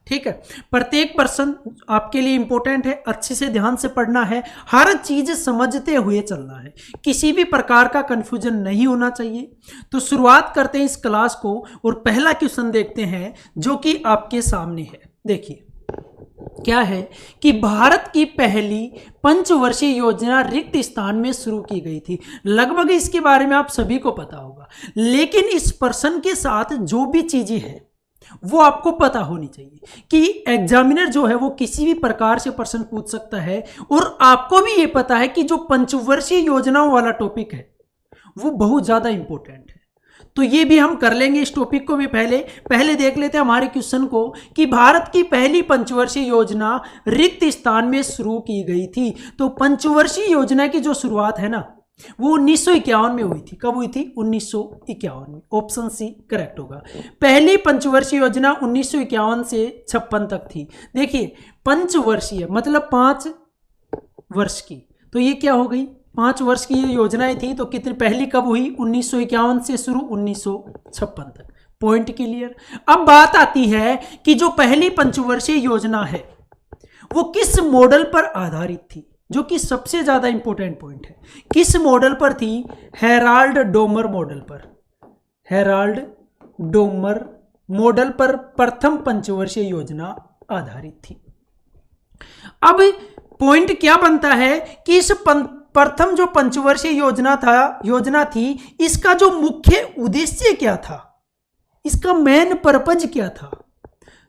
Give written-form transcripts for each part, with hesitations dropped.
ठीक है, प्रत्येक पर्सन आपके लिए इंपॉर्टेंट है, अच्छे से ध्यान से पढ़ना है, हर चीज समझते हुए चलना है, किसी भी प्रकार का कंफ्यूजन नहीं होना चाहिए। तो शुरुआत करते हैं इस क्लास को और पहला क्वेश्चन देखते हैं जो कि आपके सामने है। देखिए क्या है कि भारत की पहली पंचवर्षीय योजना रिक्त स्थान में शुरू की गई थी। लगभग इसके बारे में आप सभी को पता होगा, लेकिन इस प्रश्न के साथ जो भी चीजें हैं वो आपको पता होनी चाहिए कि एग्जामिनर जो है वो किसी भी प्रकार से प्रश्न पूछ सकता है, और आपको भी ये पता है कि जो पंचवर्षीय योजनाओं वाला टॉपिक है वो बहुत ज्यादा इंपॉर्टेंट है। तो ये भी हम कर लेंगे, इस टॉपिक को भी पहले देख लेते हैं हमारे क्वेश्चन को कि भारत की पहली पंचवर्षीय योजना रिक्त स्थान में शुरू की गई थी। तो पंचवर्षीय योजना की जो शुरुआत है ना वो 1951 में हुई थी। कब हुई थी? 1951 में। ऑप्शन सी करेक्ट होगा। पहली पंचवर्षीय योजना 1951 से 56 तक थी। देखिए पंचवर्षीय मतलब 5 वर्ष की, तो ये क्या हो गई? 5 वर्ष की ये योजनाएं थी। तो कितनी पहली कब हुई? 1951 से शुरू 1956 तक। Point clear. अब बात आती है कि जो पहली पंचवर्षीय योजना है वो किस मॉडल पर आधारित थी, जो कि सबसे ज्यादा इंपॉर्टेंट पॉइंट है। किस मॉडल पर थी? हेराल्ड डोमर मॉडल पर। हेराल्ड डोमर मॉडल पर प्रथम पंचवर्षीय योजना आधारित थी। अब पॉइंट क्या बनता है कि इस प्रथम जो पंचवर्षीय योजना थी, इसका जो मुख्य उद्देश्य क्या था, इसका मेन पर्पज क्या था?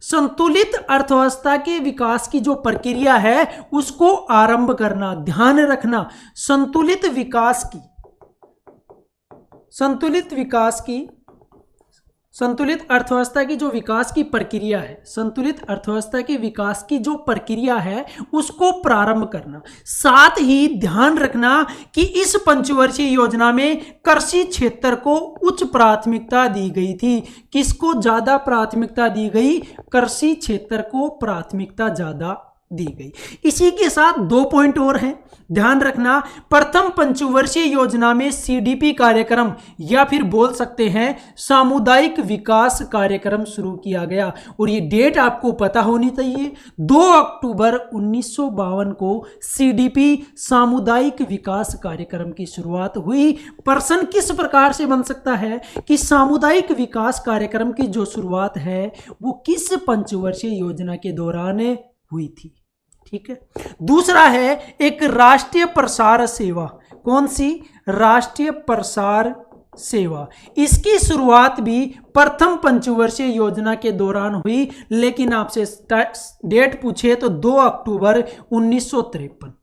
संतुलित अर्थव्यवस्था के विकास की जो प्रक्रिया है उसको आरंभ करना। ध्यान रखना, संतुलित अर्थव्यवस्था की जो विकास की प्रक्रिया है, संतुलित अर्थव्यवस्था के विकास की जो प्रक्रिया है उसको प्रारंभ करना। साथ ही ध्यान रखना कि इस पंचवर्षीय योजना में कृषि क्षेत्र को उच्च प्राथमिकता दी गई थी। किसको ज्यादा प्राथमिकता दी गई? कृषि क्षेत्र को प्राथमिकता ज्यादा दी गई। इसी के साथ 2 पॉइंट और हैं, ध्यान रखना। प्रथम पंचवर्षीय योजना में सीडीपी कार्यक्रम या फिर बोल सकते हैं सामुदायिक विकास कार्यक्रम शुरू किया गया, और ये डेट आपको पता होनी चाहिए। 2 अक्टूबर 1952 को सीडीपी सामुदायिक विकास कार्यक्रम की शुरुआत हुई। प्रश्न किस प्रकार से बन सकता है कि सामुदायिक विकास कार्यक्रम की जो शुरुआत है वो किस पंचवर्षीय योजना के दौरान हुई थी? ठीक है। दूसरा है एक राष्ट्रीय प्रसार सेवा। कौन सी? राष्ट्रीय प्रसार सेवा। इसकी शुरुआत भी प्रथम पंचवर्षीय योजना के दौरान हुई, लेकिन आपसे डेट पूछे तो 2 अक्टूबर 1953।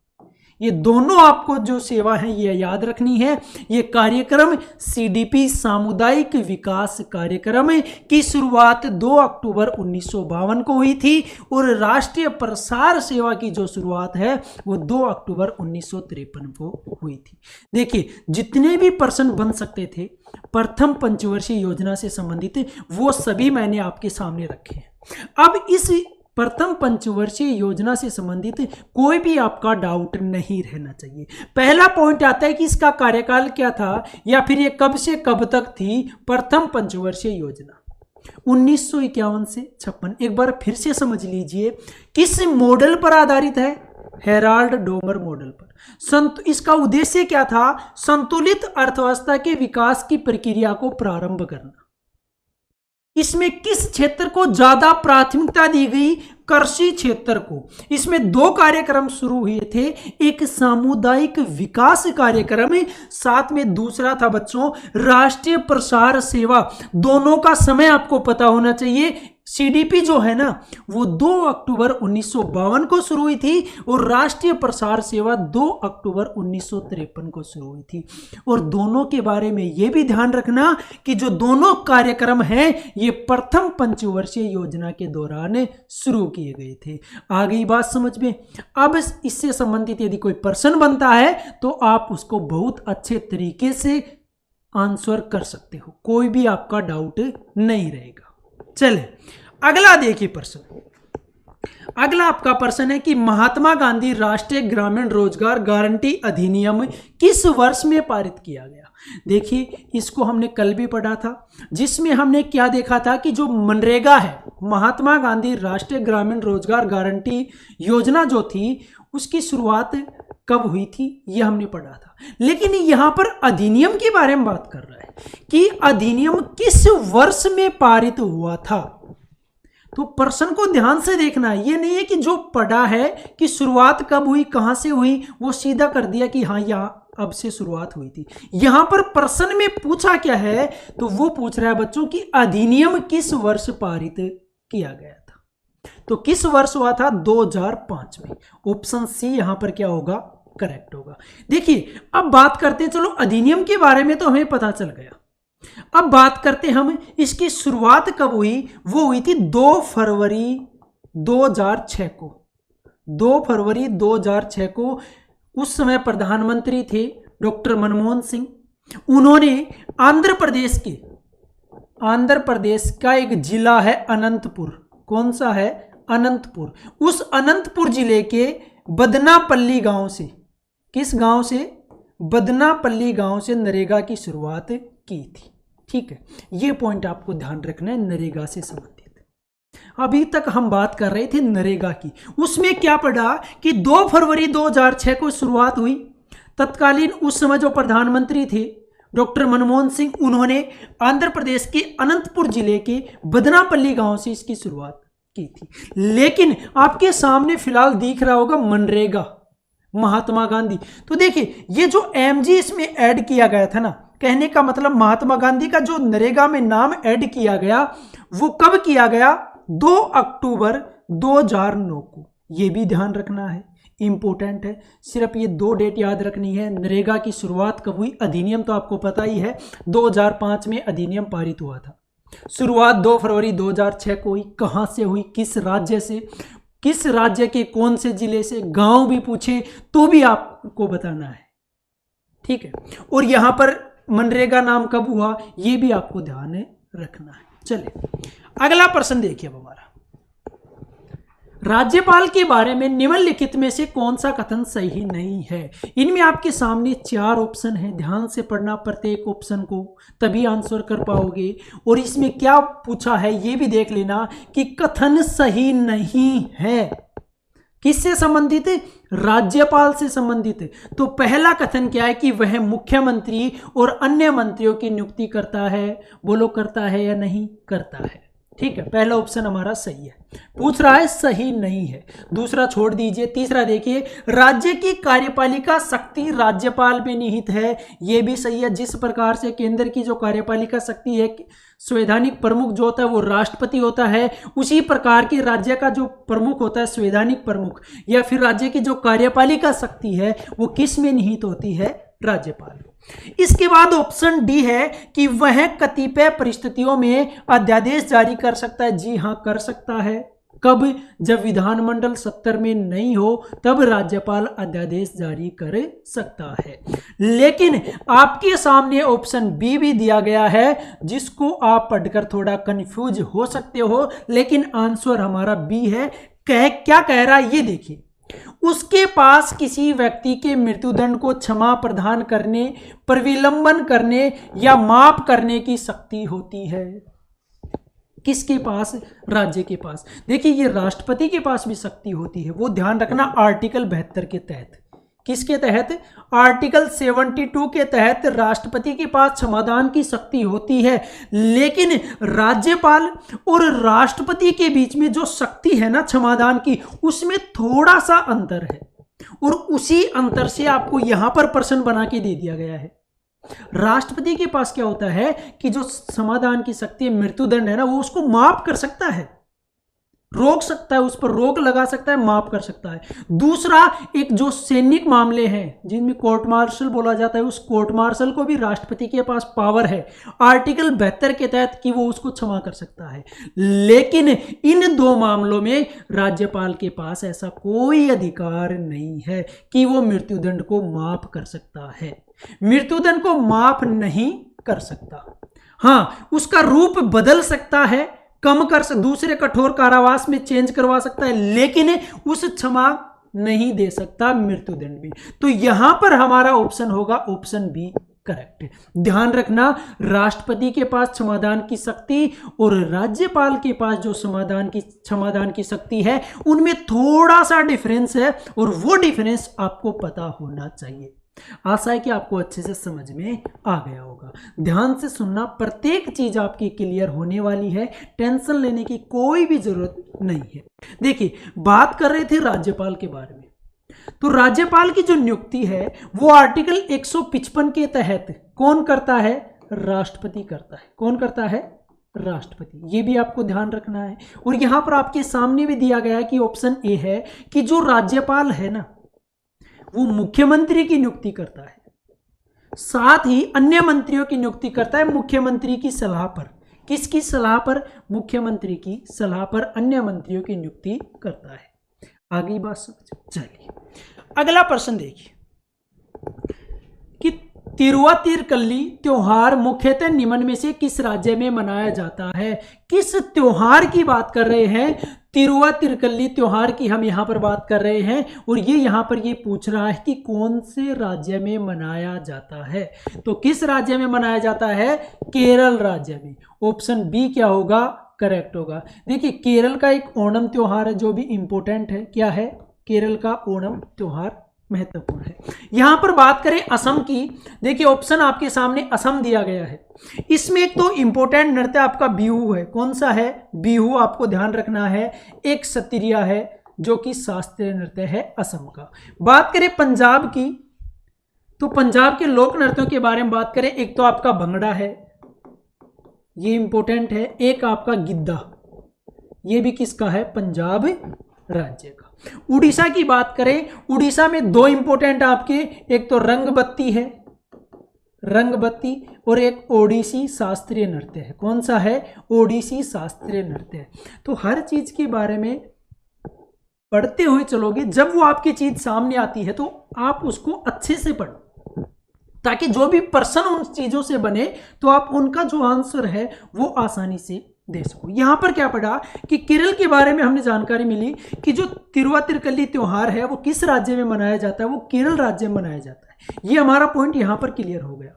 ये दोनों आपको जो सेवा है ये याद रखनी है। ये कार्यक्रम सीडीपी सामुदायिक विकास कार्यक्रम की शुरुआत 2 अक्टूबर 1952 को हुई थी, और राष्ट्रीय प्रसार सेवा की जो शुरुआत है वो 2 अक्टूबर 1953 को हुई थी। देखिए जितने भी प्रश्न बन सकते थे प्रथम पंचवर्षीय योजना से संबंधित वो सभी मैंने आपके सामने रखे हैं। अब इस प्रथम पंचवर्षीय योजना से संबंधित कोई भी आपका डाउट नहीं रहना चाहिए। पहला पॉइंट आता है कि इसका कार्यकाल क्या था या फिर ये कब से कब तक थी प्रथम पंचवर्षीय योजना। 1951 से 56। एक बार फिर से समझ लीजिए किस मॉडल पर आधारित है? हेराल्ड डोमर मॉडल पर। इसका उद्देश्य क्या था? संतुलित अर्थव्यवस्था के विकास की प्रक्रिया को प्रारंभ करना। इसमें किस क्षेत्र को ज्यादा प्राथमिकता दी गई? कृषि क्षेत्र को। इसमें 2 कार्यक्रम शुरू हुए थे, एक सामुदायिक विकास कार्यक्रम, साथ में दूसरा था बच्चों राष्ट्रीय प्रसार सेवा। दोनों का समय आपको पता होना चाहिए। सीडीपी जो है ना वो 2 अक्टूबर 1952 को शुरू हुई थी, और राष्ट्रीय प्रसार सेवा 2 अक्टूबर 1953 को शुरू हुई थी। और दोनों के बारे में यह भी ध्यान रखना कि जो दोनों कार्यक्रम हैं ये प्रथम पंचवर्षीय योजना के दौरान शुरू किए गए थे। आ गई बात समझ में? अब इससे संबंधित यदि कोई प्रश्न बनता है तो आप उसको बहुत अच्छे तरीके से आंसर कर सकते हो, कोई भी आपका डाउट नहीं रहेगा। चले अगला देखिए प्रश्न। अगला आपका प्रश्न है कि महात्मा गांधी राष्ट्रीय ग्रामीण रोजगार गारंटी अधिनियम किस वर्ष में पारित किया गया। देखिए इसको हमने कल भी पढ़ा था, जिसमें हमने क्या देखा था कि जो मनरेगा है, महात्मा गांधी राष्ट्रीय ग्रामीण रोजगार गारंटी योजना जो थी उसकी शुरुआत कब हुई थी ये हमने पढ़ा था। लेकिन यहां पर अधिनियम के बारे में बात कर रहा है कि अधिनियम किस वर्ष में पारित हुआ था। तो प्रश्न को ध्यान से देखना है, ये नहीं है कि जो पढ़ा है कि शुरुआत कब हुई कहां से हुई वो सीधा कर दिया कि हाँ यहां अब से शुरुआत हुई थी। यहां पर प्रश्न में पूछा क्या है, तो वो पूछ रहा है बच्चों कि अधिनियम किस वर्ष पारित किया गया था। तो किस वर्ष हुआ था, 2005 में। ऑप्शन सी यहां पर क्या होगा, करेक्ट होगा। देखिए अब बात करते हैं, चलो अधिनियम के बारे में तो हमें पता चल गया, अब बात करते हैं हम इसकी शुरुआत कब हुई। वो हुई थी 2 फरवरी 2006 को। 2 फरवरी 2006 को उस समय प्रधानमंत्री थे डॉक्टर मनमोहन सिंह। उन्होंने आंध्र प्रदेश का एक जिला है अनंतपुर, कौन सा है, अनंतपुर। उस अनंतपुर जिले के बदनापल्ली गांव से, किस गांव से, बदनापल्ली गांव से नरेगा की शुरुआत की थी। ठीक है, ये पॉइंट आपको ध्यान रखना है नरेगा से संबंधित। अभी तक हम बात कर रहे थे नरेगा की, उसमें क्या पढ़ा कि 2 फरवरी 2006 को शुरुआत हुई। तत्कालीन उस समय जो प्रधानमंत्री थे डॉक्टर मनमोहन सिंह, उन्होंने आंध्र प्रदेश के अनंतपुर जिले के बदनापल्ली गांव से इसकी शुरुआत की थी। लेकिन आपके सामने फिलहाल दिख रहा होगा मनरेगा, महात्मा गांधी। तो देखिए ये जो एमजी इसमें ऐड किया गया था ना, कहने का मतलब महात्मा गांधी का जो नरेगा में नाम ऐड किया गया वो कब किया गया, 2 अक्टूबर 2009 को। ये भी ध्यान रखना है, इंपॉर्टेंट है। सिर्फ ये 2 डेट याद रखनी है। नरेगा की शुरुआत कब हुई, अधिनियम तो आपको पता ही है 2005 में अधिनियम पारित हुआ था। शुरुआत 2 फरवरी 2006 को हुई। कहां से हुई, किस राज्य से, किस राज्य के कौन से जिले से, गांव भी पूछे तो भी आपको बताना है। ठीक है, और यहां पर मनरेगा नाम कब हुआ ये भी आपको ध्यान रखना है। चलिए अगला प्रश्न देखिए अब हमारा, राज्यपाल के बारे में निम्नलिखित में से कौन सा कथन सही नहीं है। इनमें आपके सामने 4 ऑप्शन हैं, ध्यान से पढ़ना प्रत्येक ऑप्शन को, तभी आंसर कर पाओगे। और इसमें क्या पूछा है ये भी देख लेना कि कथन सही नहीं है, किससे संबंधित, राज्यपाल से संबंधित। तो पहला कथन क्या है कि वह मुख्यमंत्री और अन्य मंत्रियों की नियुक्ति करता है। बोलो करता है या नहीं करता है। ठीक है, पहला ऑप्शन हमारा सही है। पूछ रहा है सही नहीं है, दूसरा छोड़ दीजिए। तीसरा देखिए, राज्य की कार्यपालिका शक्ति राज्यपाल में निहित है, यह भी सही है। जिस प्रकार से केंद्र की जो कार्यपालिका शक्ति है, संवैधानिक प्रमुख जो होता है वो राष्ट्रपति होता है, उसी प्रकार की राज्य का जो प्रमुख होता है संवैधानिक प्रमुख, या फिर राज्य की जो कार्यपालिका शक्ति है वो किस में निहित होती है, राज्यपाल। इसके बाद ऑप्शन डी है कि वह कतिपय परिस्थितियों में अध्यादेश जारी कर सकता है। जी हां, कर सकता है। कब, जब विधानमंडल 70 में नहीं हो तब राज्यपाल अध्यादेश जारी कर सकता है। लेकिन आपके सामने ऑप्शन बी भी दिया गया है, जिसको आप पढ़कर थोड़ा कंफ्यूज हो सकते हो, लेकिन आंसर हमारा बी है। क्या कह रहा है ये देखिए, उसके पास किसी व्यक्ति के मृत्युदंड को क्षमा प्रदान करने, परिविलंबन करने या माफ करने की शक्ति होती है। किसके पास, राज्य के पास। देखिए ये राष्ट्रपति के पास भी शक्ति होती है, वो ध्यान रखना आर्टिकल 72 के तहत। किसके तहत, आर्टिकल 72 के तहत राष्ट्रपति के पास क्षमादान की शक्ति होती है। लेकिन राज्यपाल और राष्ट्रपति के बीच में जो शक्ति है ना क्षमादान की, उसमें थोड़ा सा अंतर है, और उसी अंतर से आपको यहां पर प्रश्न बना के दे दिया गया है। राष्ट्रपति के पास क्या होता है कि जो समाधान की शक्ति है, मृत्युदंड है ना, वो उसको माफ कर सकता है, रोक सकता है, उस पर रोक लगा सकता है, माफ कर सकता है। दूसरा, एक जो सैनिक मामले हैं जिनमें कोर्ट मार्शल बोला जाता है, उस कोर्ट मार्शल को भी राष्ट्रपति के पास पावर है आर्टिकल 72 के तहत कि वो उसको क्षमा कर सकता है। लेकिन इन 2 मामलों में राज्यपाल के पास ऐसा कोई अधिकार नहीं है कि वो मृत्युदंड को माफ कर सकता है। मृत्युदंड को माफ नहीं कर सकता, हाँ उसका रूप बदल सकता है। कम कर दूसरे कठोर कारावास में चेंज करवा सकता है, लेकिन उस क्षमा नहीं दे सकता मृत्युदंड भी। तो यहां पर हमारा ऑप्शन होगा ऑप्शन बी करेक्ट है। ध्यान रखना, राष्ट्रपति के पास क्षमादान की शक्ति और राज्यपाल के पास जो क्षमादान की शक्ति है उनमें थोड़ा सा डिफरेंस है, और वो डिफरेंस आपको पता होना चाहिए। आशा है कि आपको अच्छे से समझ में आ गया होगा। ध्यान से सुनना, प्रत्येक चीज आपकी क्लियर होने वाली है, टेंशन लेने की कोई भी जरूरत नहीं है। देखिए, बात कर रहे थे राज्यपाल के बारे में, तो राज्यपाल की जो नियुक्ति है वो आर्टिकल 155 के तहत कौन करता है? राष्ट्रपति करता है। कौन करता है? राष्ट्रपति। ये भी आपको ध्यान रखना है। और यहां पर आपके सामने भी दिया गया है कि ऑप्शन ए है कि जो राज्यपाल है ना वो मुख्यमंत्री की नियुक्ति करता है, साथ ही अन्य मंत्रियों की नियुक्ति करता है मुख्यमंत्री की सलाह पर। किसकी सलाह पर? मुख्यमंत्री की सलाह पर अन्य मंत्रियों की नियुक्ति करता है। आगे बात समझ। चलिए अगला प्रश्न देखिए कि तिरुवातिरकल्ली त्योहार मुख्यतः निम्न में से किस राज्य में मनाया जाता है? किस त्योहार की बात कर रहे हैं? तिरुवातिरकल्ली त्योहार की हम यहां पर बात कर रहे हैं, और ये यहां पर ये पूछ रहा है कि कौन से राज्य में मनाया जाता है। तो किस राज्य में मनाया जाता है? केरल राज्य में। ऑप्शन बी क्या होगा? करेक्ट होगा। देखिए, केरल का एक ओणम त्योहार है जो भी इंपॉर्टेंट है। क्या है? केरल का ओणम त्योहार महत्वपूर्ण है। यहां पर बात करें असम की, देखिए ऑप्शन आपके सामने असम दिया गया है। इसमें एक तो इंपॉर्टेंट नृत्य आपका बिहू है। कौन सा है? बिहू आपको ध्यान रखना है। एक सत्रिया है जो कि शास्त्रीय नृत्य है असम का। बात करें पंजाब की, तो पंजाब के लोक नृत्यों के बारे में बात करें, एक तो आपका भंगड़ा है, ये इंपॉर्टेंट है। एक आपका गिद्धा, ये भी किसका है? पंजाब राज्य का। उड़ीसा की बात करें, उड़ीसा में दो इंपॉर्टेंट आपके, एक तो रंगबत्ती है, रंगबत्ती, और एक ओडिसी शास्त्रीय नृत्य है। कौन सा है? ओडिसी शास्त्रीय नृत्य है। तो हर चीज के बारे में पढ़ते हुए चलोगे, जब वो आपकी चीज सामने आती है तो आप उसको अच्छे से पढ़ो, ताकि जो भी प्रश्न उन चीजों से बने तो आप उनका जो आंसर है वो आसानी से दे सको। यहां पर क्या पढ़ा कि केरल के बारे में हमने जानकारी मिली कि जो तिरुवातिरकल्ली त्योहार है वो किस राज्य में मनाया जाता है? वो केरल राज्य में मनाया जाता है। ये हमारा पॉइंट यहां पर क्लियर हो गया।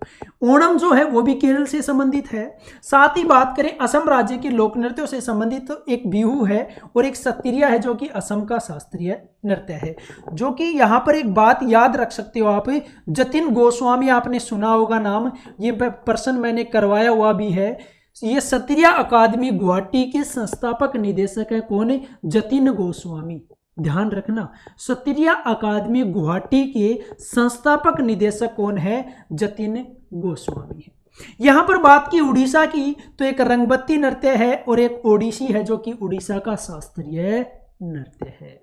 ओणम जो है वो भी केरल से संबंधित है। साथ ही बात करें असम राज्य के लोक नृत्यों से संबंधित, तो एक बिहू है और एक सत्रिया है जो कि असम का शास्त्रीय नृत्य है। जो कि यहां पर एक बात याद रख सकते हो आप, जतिन गोस्वामी आपने सुना होगा नाम, ये प्रश्न मैंने करवाया हुआ भी है। ये सत्रिया अकादमी गुवाहाटी के संस्थापक निदेशक है। कौन है? जतिन गोस्वामी। ध्यान रखना, सत्रिया अकादमी गुवाहाटी के संस्थापक निदेशक कौन है? जतिन गोस्वामी है। यहां पर बात की उड़ीसा की, तो एक रंगबत्ती नृत्य है और एक ओडिसी है जो कि उड़ीसा का शास्त्रीय नृत्य है।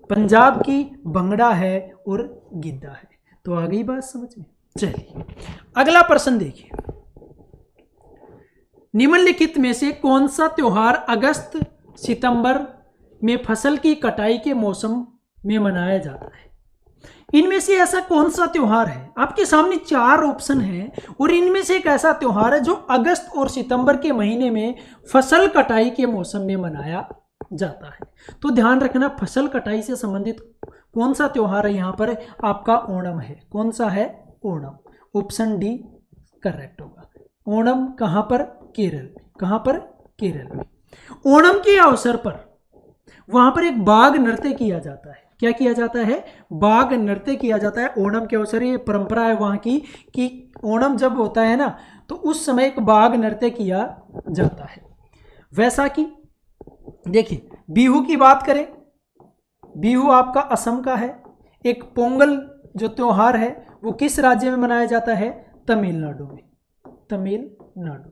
पंजाब की भंगड़ा है और गिद्धा है। तो आ गई बात समझ में। चलिए अगला प्रश्न देखिए, निम्नलिखित में से कौन सा त्योहार अगस्त सितंबर में फसल की कटाई के मौसम में मनाया जाता है? इनमें से ऐसा कौन सा त्योहार है? आपके सामने 4 ऑप्शन हैं और इनमें से एक ऐसा त्योहार है जो अगस्त और सितंबर के महीने में फसल कटाई के मौसम में मनाया जाता है। तो ध्यान रखना, फसल कटाई से संबंधित कौन सा त्योहार है? यहाँ पर आपका ओणम है। कौन सा है? ओणम। ऑप्शन डी करेक्ट होगा। ओणम कहाँ पर? केरल में। कहाँ पर? केरल में। ओणम के अवसर पर वहां पर एक बाघ नृत्य किया जाता है। क्या किया जाता है? बाघ नृत्य किया जाता है ओणम के अवसर। ये परंपरा है वहां की कि ओणम जब होता है ना तो उस समय एक बाघ नृत्य किया जाता है। वैसाखी, देखिए बिहू की बात करें, बिहू आपका असम का है। एक पोंगल जो त्योहार है वो किस राज्य में मनाया जाता है? तमिलनाडु में। तमिलनाडु।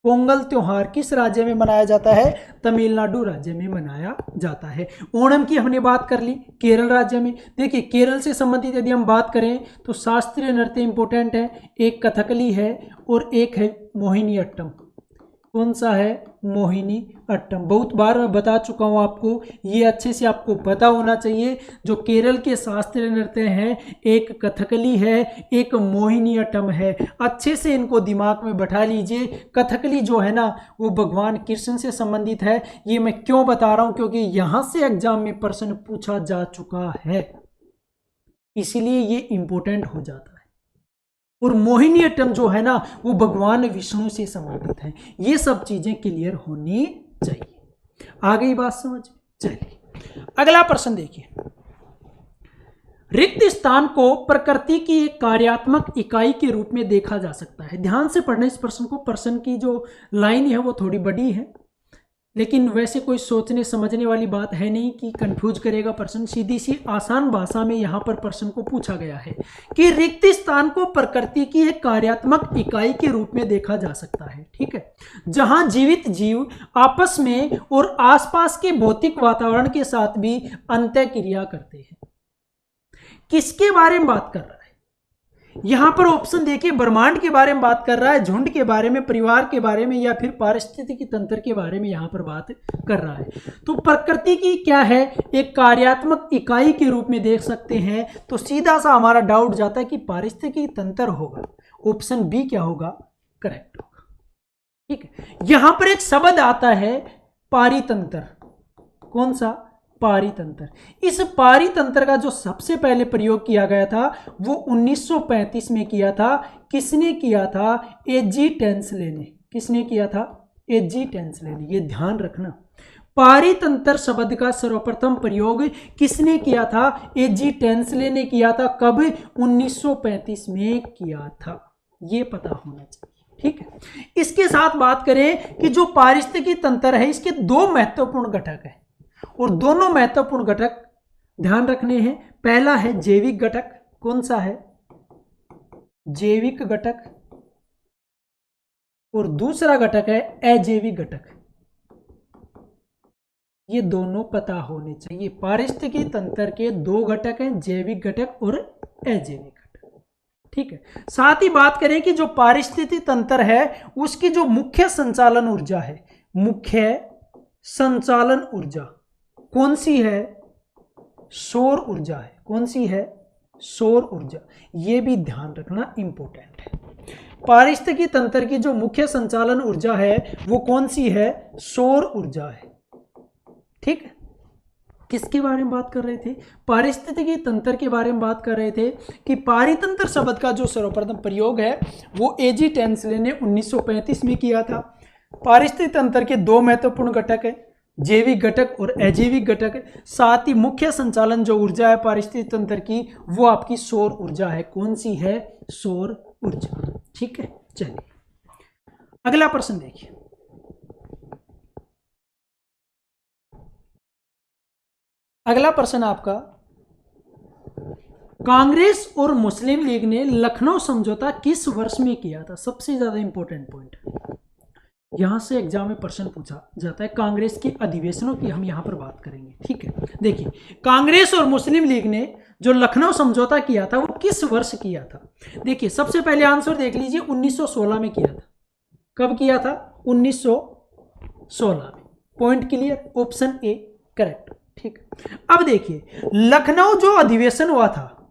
पोंगल त्योहार किस राज्य में मनाया जाता है? तमिलनाडु राज्य में मनाया जाता है। ओणम की हमने बात कर ली, केरल राज्य में। देखिए केरल से संबंधित यदि हम बात करें तो शास्त्रीय नृत्य इंपॉर्टेंट है। एक कथकली है और एक है मोहिनीअट्टम। कौन सा है? मोहिनी अट्टम। बहुत बार मैं बता चुका हूँ आपको, ये अच्छे से आपको पता होना चाहिए। जो केरल के शास्त्रीय नृत्य हैं, एक कथकली है, एक मोहिनी अट्टम है। अच्छे से इनको दिमाग में बैठा लीजिए। कथकली जो है ना, वो भगवान कृष्ण से संबंधित है। ये मैं क्यों बता रहा हूँ? क्योंकि यहाँ से एग्जाम में प्रश्न पूछा जा चुका है, इसीलिए ये इंपॉर्टेंट हो जाता है। और मोहिनी अट्टम जो है ना, वो भगवान विष्णु से संबंधित है। ये सब चीजें क्लियर होनी चाहिए। आ गई बात समझ? चलिए अगला प्रश्न देखिए। रिक्त स्थान को प्रकृति की एक कार्यात्मक इकाई के रूप में देखा जा सकता है। ध्यान से पढ़ना इस प्रश्न को। प्रश्न की जो लाइन है वो थोड़ी बड़ी है, लेकिन वैसे कोई सोचने समझने वाली बात है नहीं कि कंफ्यूज करेगा प्रश्न। सीधी सी आसान भाषा में यहाँ पर प्रश्न को पूछा गया है कि रिक्त स्थान को प्रकृति की एक कार्यात्मक इकाई के रूप में देखा जा सकता है, ठीक है, जहां जीवित जीव आपस में और आसपास के भौतिक वातावरण के साथ भी अंतःक्रिया करते हैं। किसके बारे में बात कर रहा है? यहां पर ऑप्शन देखिए, ब्रह्मांड के बारे में बात कर रहा है, झुंड के बारे में, परिवार के बारे में, या फिर पारिस्थितिकी तंत्र के बारे में यहां पर बात कर रहा है। तो प्रकृति की क्या है? एक कार्यात्मक इकाई के रूप में देख सकते हैं। तो सीधा सा हमारा डाउट जाता है कि पारिस्थितिकी तंत्र होगा। ऑप्शन बी क्या होगा? करेक्ट होगा। ठीक है, यहां पर एक शब्द आता है पारितंत्र। कौन सा? पारितंत्र। इस पारितंत्र का जो सबसे पहले प्रयोग किया गया था वो 1935 में किया था। किसने किया था? एजी टेंसले ने। किसने किया था? एजी टेंसले ने। ये ध्यान रखना, पारितंत्र शब्द का सर्वप्रथम प्रयोग किसने किया था? एजी टेंसले ने किया था। कब? 1935 में किया था। ये पता होना चाहिए, ठीक है। इसके साथ बात करें कि जो पारिस्थितिकी तंत्र है, इसके दो महत्वपूर्ण घटक है, और दोनों महत्वपूर्ण घटक ध्यान रखने हैं। पहला है जैविक घटक। कौन सा है? जैविक घटक। और दूसरा घटक है अजैविक घटक। ये दोनों पता होने चाहिए। पारिस्थितिकी तंत्र के दो घटक हैं, जैविक घटक और अजैविक घटक, ठीक है। साथ ही बात करें कि जो पारिस्थितिकी तंत्र है उसकी जो मुख्य संचालन ऊर्जा है, मुख्य संचालन ऊर्जा कौन सी है? सौर ऊर्जा है। कौन सी है? सौर ऊर्जा। ये भी ध्यान रखना इंपॉर्टेंट है। पारिस्थितिकी तंत्र की जो मुख्य संचालन ऊर्जा है वो कौन सी है? सौर ऊर्जा है, ठीक है। किसके बारे में बात कर रहे थे? पारिस्थितिकी तंत्र के बारे में बात कर रहे थे कि पारितंत्र शब्द का जो सर्वप्रथम प्रयोग है वो एजी टेंसले ने 1935 में किया था। पारिस्थितिकी तंत्र के दो महत्वपूर्ण घटक है, जैविक घटक और अजैविक घटक। साथ ही मुख्य संचालन जो ऊर्जा है पारिस्थितिकी तंत्र की वो आपकी सौर ऊर्जा है। कौन सी है? सौर ऊर्जा, ठीक है। चलिए अगला प्रश्न देखिए। अगला प्रश्न आपका, कांग्रेस और मुस्लिम लीग ने लखनऊ समझौता किस वर्ष में किया था? सबसे ज्यादा इंपॉर्टेंट पॉइंट, यहां से एग्जाम में प्रश्न पूछा जाता है। कांग्रेस के अधिवेशनों की हम यहां पर बात करेंगे, ठीक है। देखिए, कांग्रेस और मुस्लिम लीग ने जो लखनऊ समझौता किया था वो किस वर्ष किया था? देखिए, सबसे पहले आंसर देख लीजिए, 1916 में किया था। कब किया था? 1916 में। Point clear? Option A correct, ठीक। अब देखिए, लखनऊ जो अधिवेशन हुआ था,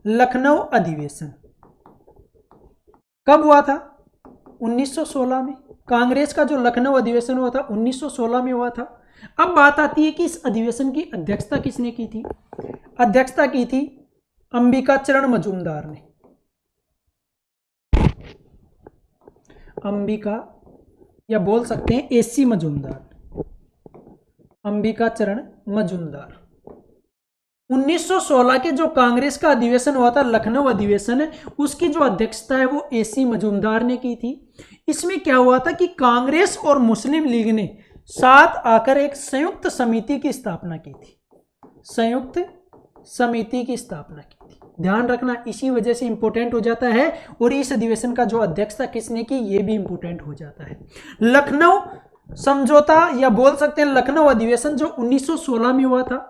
लखनऊ अधिवेशन कब हुआ था? 1916 में। कांग्रेस का जो लखनऊ अधिवेशन हुआ था 1916 में हुआ था। अब बात आती है कि इस अधिवेशन की अध्यक्षता किसने की थी? अध्यक्षता की थी अंबिका चरण मजूमदार ने। अंबिका, या बोल सकते हैं एसी मजूमदार, अंबिका चरण मजूमदार। 1916 के जो कांग्रेस का अधिवेशन हुआ था, लखनऊ अधिवेशन, उसकी जो अध्यक्षता है वो एसी मजूमदार ने की थी। इसमें क्या हुआ था कि कांग्रेस और मुस्लिम लीग ने साथ आकर एक संयुक्त समिति की स्थापना की थी। संयुक्त समिति की स्थापना की थी। ध्यान रखना, इसी वजह से इंपॉर्टेंट हो जाता है। और इस अधिवेशन का जो अध्यक्षता किसने की, ये भी इंपॉर्टेंट हो जाता है। लखनऊ समझौता, या बोल सकते हैं लखनऊ अधिवेशन, जो 1916 में हुआ था,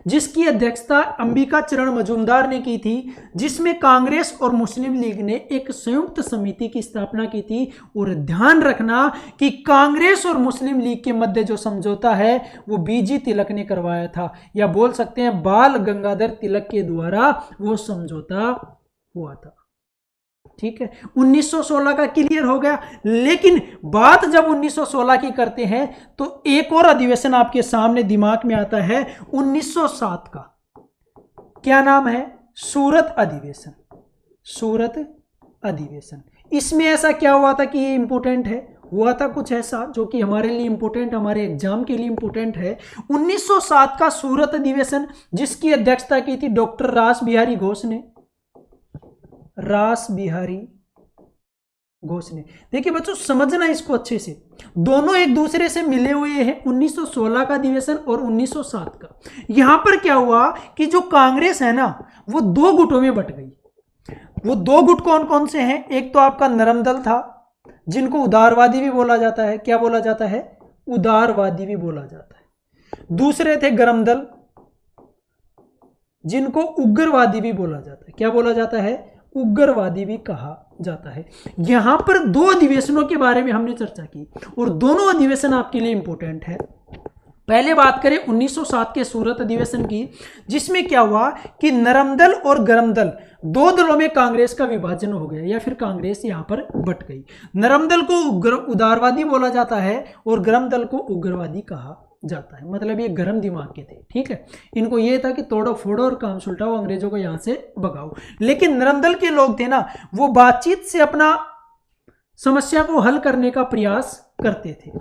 जिसकी अध्यक्षता अंबिका चरण मजूमदार ने की थी, जिसमें कांग्रेस और मुस्लिम लीग ने एक संयुक्त समिति की स्थापना की थी। और ध्यान रखना कि कांग्रेस और मुस्लिम लीग के मध्य जो समझौता है वो बीजी तिलक ने करवाया था, या बोल सकते हैं बाल गंगाधर तिलक के द्वारा वो समझौता हुआ था। ठीक है, 1916 का क्लियर हो गया। लेकिन बात जब 1916 की करते हैं तो एक और अधिवेशन आपके सामने दिमाग में आता है 1907 का। क्या नाम है? सूरत अधिवेशन। सूरत अधिवेशन। इसमें ऐसा क्या हुआ था कि ये इंपॉर्टेंट है? हुआ था कुछ ऐसा जो कि हमारे लिए इंपॉर्टेंट, हमारे एग्जाम के लिए इंपॉर्टेंट है। 1907 का सूरत अधिवेशन, जिसकी अध्यक्षता की थी डॉक्टर रास बिहारी घोष ने। रास बिहारी घोष ने। देखिए बच्चों, समझना इसको अच्छे से, दोनों एक दूसरे से मिले हुए हैं, 1916 का अधिवेशन और 1907 का। यहां पर क्या हुआ कि जो कांग्रेस है ना वो दो गुटों में बट गई। वो दो गुट कौन कौन से हैं? एक तो आपका नरम दल था, जिनको उदारवादी भी बोला जाता है। क्या बोला जाता है? उदारवादी भी बोला जाता है। दूसरे थे गरम दल, जिनको उग्रवादी भी बोला जाता है। क्या बोला जाता है? उग्रवादी भी कहा जाता है। यहां पर दो अधिवेशनों के बारे में हमने चर्चा की और दोनों अधिवेशन आपके लिए इंपॉर्टेंट है। पहले बात करें 1907 के सूरत अधिवेशन की, जिसमें क्या हुआ कि नरम दल और गरम दल, दो दलों में कांग्रेस का विभाजन हो गया, या फिर कांग्रेस यहां पर बट गई। नरम दल को उदारवादी बोला जाता है और गरम दल को उग्रवादी कहा जाता है। मतलब ये गरम दिमाग के थे। ठीक है, इनको ये था कि तोड़ो फोड़ो और काम सुलटाओ, अंग्रेजों को यहां से भगाओ। लेकिन नरम दल के लोग थे ना, वो बातचीत से अपना समस्या को हल करने का प्रयास करते थे।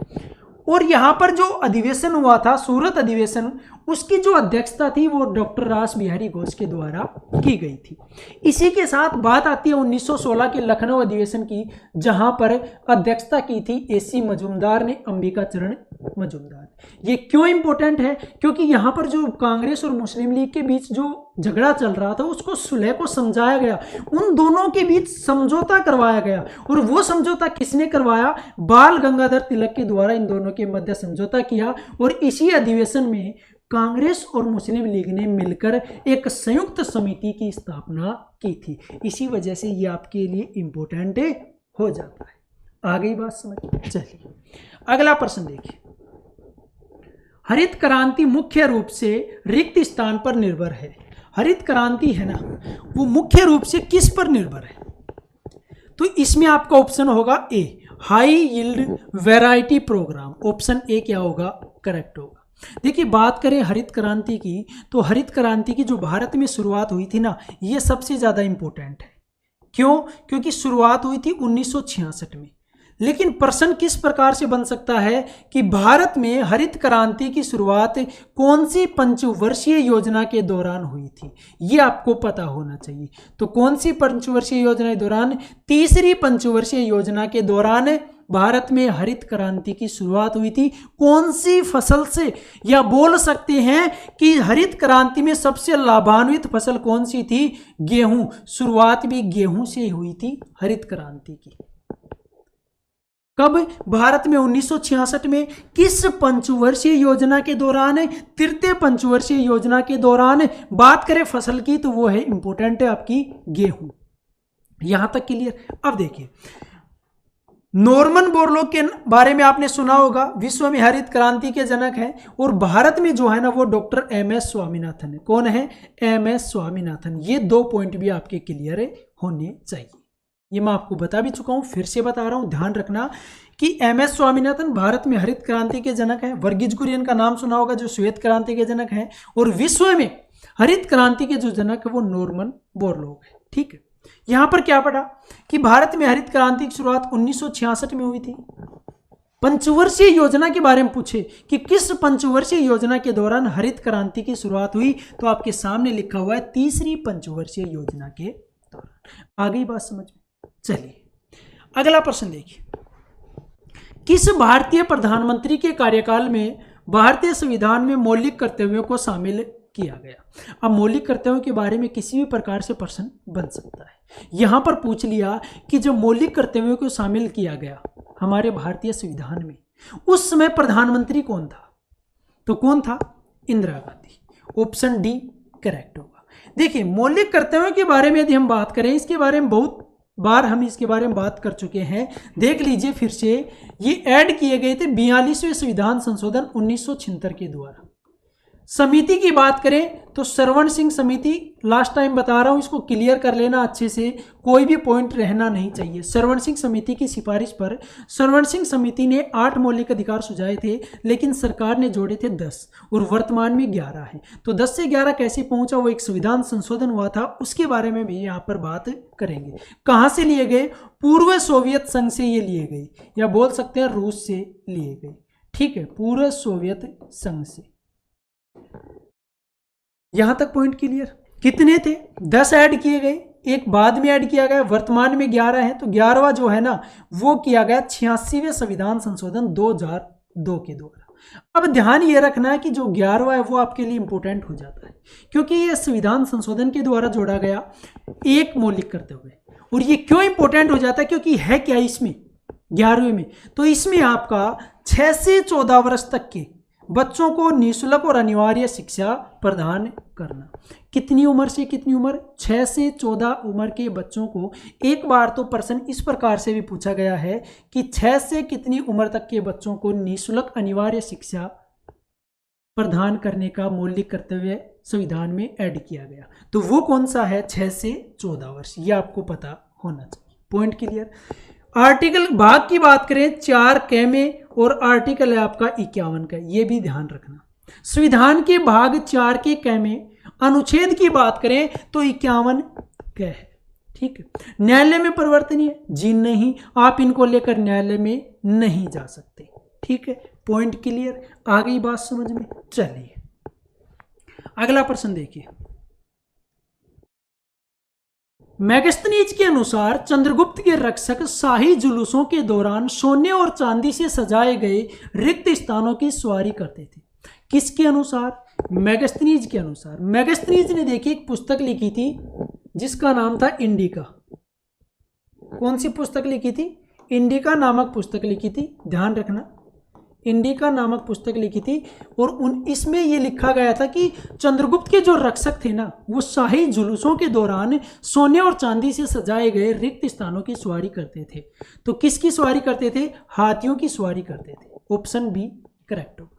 और यहां पर जो अधिवेशन हुआ था सूरत अधिवेशन, उसकी जो अध्यक्षता थी वो डॉक्टर रास बिहारी घोष के द्वारा की गई थी। इसी के साथ बात आती है 1916 के लखनऊ अधिवेशन की, जहां पर अध्यक्षता की थी एसी मजूमदार ने, अंबिका चरण मजूमदार। ये क्यों इंपॉर्टेंट है? क्योंकि यहां पर जो कांग्रेस और मुस्लिम लीग के बीच जो झगड़ा चल रहा था उसको सुलह को समझाया गया, उन दोनों के बीच समझौता करवाया गया। और वो समझौता किसने करवाया? बाल गंगाधर तिलक के द्वारा इन दोनों के मध्य समझौता किया। और इसी अधिवेशन में कांग्रेस और मुस्लिम लीग ने मिलकर एक संयुक्त समिति की स्थापना की थी। इसी वजह से ये आपके लिए इंपॉर्टेंट हो जाता है। आ गई बात समझ? चलिए अगला प्रश्न देखिए। हरित क्रांति मुख्य रूप से रिक्त स्थान पर निर्भर है। हरित क्रांति है ना, वो मुख्य रूप से किस पर निर्भर है? तो इसमें आपका ऑप्शन होगा A, high yield variety program. Option A क्या होगा? करेक्ट होगा। देखिए बात करें हरित क्रांति की, तो हरित क्रांति की जो भारत में शुरुआत हुई थी ना, ये सबसे ज़्यादा इंपॉर्टेंट है। क्यों? क्योंकि शुरुआत हुई थी 1966 में। लेकिन प्रश्न किस प्रकार से बन सकता है कि भारत में हरित क्रांति की शुरुआत कौन सी पंचवर्षीय योजना के दौरान हुई थी, ये आपको पता होना चाहिए। तो कौन सी पंचवर्षीय योजना के दौरान? तीसरी पंचवर्षीय योजना के दौरान भारत में हरित क्रांति की शुरुआत हुई थी। कौन सी फसल से, या बोल सकते हैं कि हरित क्रांति में सबसे लाभान्वित फसल कौन सी थी? गेहूं। शुरुआत भी गेहूं से हुई थी हरित क्रांति की। कब? भारत में 1966 में। किस पंचवर्षीय योजना के दौरान? तृतीय पंचवर्षीय योजना के दौरान। बात करें फसल की तो वो है इंपॉर्टेंट है आपकी गेहूं। यहां तक क्लियर? अब देखिए, नॉर्मन बोरलॉग के बारे में आपने सुना होगा, विश्व में हरित क्रांति के जनक हैं। और भारत में जो है ना वो डॉक्टर एमएस स्वामीनाथन है। कौन है? एमएस स्वामीनाथन। ये दो पॉइंट भी आपके क्लियर होने चाहिए। ये मैं आपको बता भी चुका हूं, फिर से बता रहा हूं, ध्यान रखना कि एमएस स्वामीनाथन भारत में हरित क्रांति के जनक हैं। वर्गीज कुरियन का नाम सुना होगा, जो श्वेत क्रांति के जनक हैं। और विश्व में हरित क्रांति के जो जनक है वो नॉर्मन बोरलॉग है। ठीक है, यहां पर क्या पढ़ा कि भारत में हरित क्रांति की शुरुआत 1966 में हुई थी। पंचवर्षीय योजना के बारे में पूछे कि किस पंचवर्षीय योजना के दौरान हरित क्रांति की शुरुआत हुई, तो आपके सामने लिखा हुआ है तीसरी पंचवर्षीय योजना के दौरान। आ गई बात समझ में? चलिए अगला प्रश्न देखिए। किस भारतीय प्रधानमंत्री के कार्यकाल में भारतीय संविधान में मौलिक कर्तव्यों को शामिल किया गया? अब मौलिक कर्तव्यों के बारे में किसी भी प्रकार से प्रश्न बन सकता है। यहां पर पूछ लिया कि जब मौलिक कर्तव्यों को शामिल किया गया हमारे भारतीय संविधान में, उस समय प्रधानमंत्री कौन था? तो कौन था? Indira Gandhi. Option D correct होगा। देखिए मौलिक कर्तव्यों के बारे में यदि हम बात करें, इसके बारे में बहुत बार हम इसके बारे में बात कर चुके हैं, देख लीजिए फिर से, ये ऐड किए गए थे 42वें संविधान संशोधन 1976 के द्वारा। समिति की बात करें तो श्रवण सिंह समिति, लास्ट टाइम बता रहा हूं, इसको क्लियर कर लेना अच्छे से, कोई भी पॉइंट रहना नहीं चाहिए। श्रवण सिंह समिति की सिफारिश पर श्रवण सिंह समिति ने 8 मौलिक अधिकार सुझाए थे, लेकिन सरकार ने जोड़े थे 10 और वर्तमान में 11 है। तो 10 से 11 कैसे पहुंचा, वो एक संविधान संशोधन हुआ था, उसके बारे में भी यहाँ पर बात करेंगे। कहाँ से लिए गए, पूर्व सोवियत संघ से ये लिए गए, या बोल सकते हैं रूस से लिए गए। ठीक है, पूर्व सोवियत संघ से। यहां तक पॉइंट क्लियर। कितने थे, 10 ऐड किए गए, एक बाद में ऐड किया गया, वर्तमान में 11 है। तो 11वां जो है ना वो किया गया 86वें संविधान संशोधन 2002 के द्वारा। अब ध्यान ये रखना है कि जो 11वां है वो आपके लिए इंपॉर्टेंट हो जाता है, क्योंकि ये संविधान संशोधन के द्वारा जोड़ा गया एक मौलिक कर्तव्य। और ये क्यों इंपॉर्टेंट हो जाता है, क्योंकि है क्या इसमें 11वें में, तो इसमें आपका 6 से 14 वर्ष तक के बच्चों को निःशुल्क और अनिवार्य शिक्षा प्रदान करना। कितनी उम्र से कितनी उम्र, 6 से 14 उम्र के बच्चों को। एक बार तो प्रश्न इस प्रकार से भी पूछा गया है कि 6 से कितनी उम्र तक के बच्चों को निःशुल्क अनिवार्य शिक्षा प्रदान करने का मौलिक कर्तव्य संविधान में ऐड किया गया। तो वो कौन सा है, 6 से 14 वर्ष, ये आपको पता होना चाहिए। Point clear. आर्टिकल भाग की बात करें 4 क में, और आर्टिकल है आपका 51 का, ये भी ध्यान रखना। संविधान के भाग 4 के क में अनुच्छेद की बात करें तो 51 क है। ठीक है, न्यायालय में परिवर्तनीय जी नहीं, आप इनको लेकर न्यायालय में नहीं जा सकते। ठीक है, पॉइंट क्लियर, आ गई बात समझ में। चलिए अगला प्रश्न देखिए। मैगस्थनीज के अनुसार चंद्रगुप्त के रक्षक शाही जुलूसों के दौरान सोने और चांदी से सजाए गए रिक्त स्थानों की सवारी करते थे। किसके अनुसार, मैगस्थनीज के अनुसार। मैगस्थनीज ने देखिए एक पुस्तक लिखी थी जिसका नाम था इंडिका। कौन सी पुस्तक लिखी थी, इंडिका नामक पुस्तक लिखी थी, ध्यान रखना, इंडिका नामक पुस्तक लिखी थी। और इसमें यह लिखा गया था कि चंद्रगुप्त के जो रक्षक थे ना, वो शाही जुलूसों के दौरान सोने और चांदी से सजाए गए रिक्त स्थानों की सवारी करते थे। तो किसकी सवारी करते थे, हाथियों की सवारी करते थे। ऑप्शन बी करेक्ट होगा।